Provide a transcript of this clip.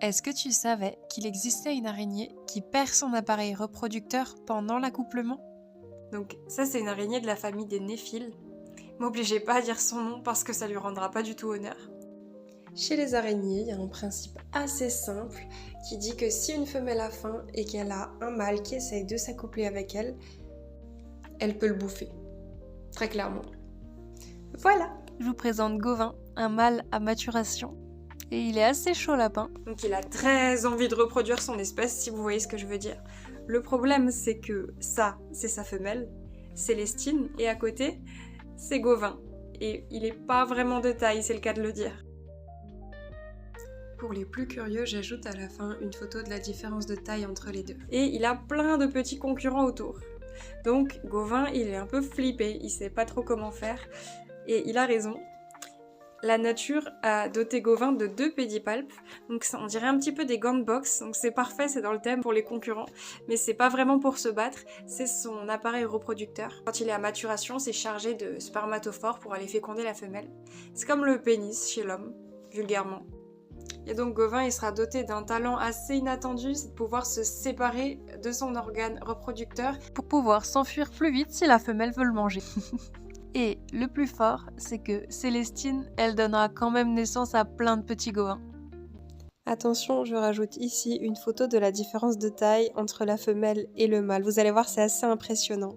Est-ce que tu savais qu'il existait une araignée qui perd son appareil reproducteur pendant l'accouplement? Donc ça, c'est une araignée de la famille des néphiles. M'obligez pas à dire son nom parce que ça lui rendra pas du tout honneur. Chez les araignées, il y a un principe assez simple qui dit que si une femelle a faim et qu'elle a un mâle qui essaye de s'accoupler avec elle, elle peut le bouffer. Très clairement. Voilà. Je vous présente Gauvin, un mâle à maturation. Et il est assez chaud lapin. Donc il a très envie de reproduire son espèce, si vous voyez ce que je veux dire. Le problème, c'est que ça, c'est sa femelle, Célestine, et à côté, c'est Gauvin. Et il est pas vraiment de taille, c'est le cas de le dire. Pour les plus curieux, j'ajoute à la fin une photo de la différence de taille entre les deux. Et il a plein de petits concurrents autour. Donc Gauvin, il est un peu flippé, il sait pas trop comment faire. Et il a raison. La nature a doté Gauvin de 2 pédipalpes, donc ça, on dirait un petit peu des gants de boxe, donc c'est parfait, c'est dans le thème pour les concurrents, mais c'est pas vraiment pour se battre, c'est son appareil reproducteur. Quand il est à maturation, c'est chargé de spermatophores pour aller féconder la femelle. C'est comme le pénis chez l'homme, vulgairement. Et donc Gauvin, il sera doté d'un talent assez inattendu, c'est de pouvoir se séparer de son organe reproducteur. Pour pouvoir s'enfuir plus vite si la femelle veut le manger. Et le plus fort, c'est que Célestine, elle donnera quand même naissance à plein de petits Gauvins. Attention, je rajoute ici une photo de la différence de taille entre la femelle et le mâle. Vous allez voir, c'est assez impressionnant.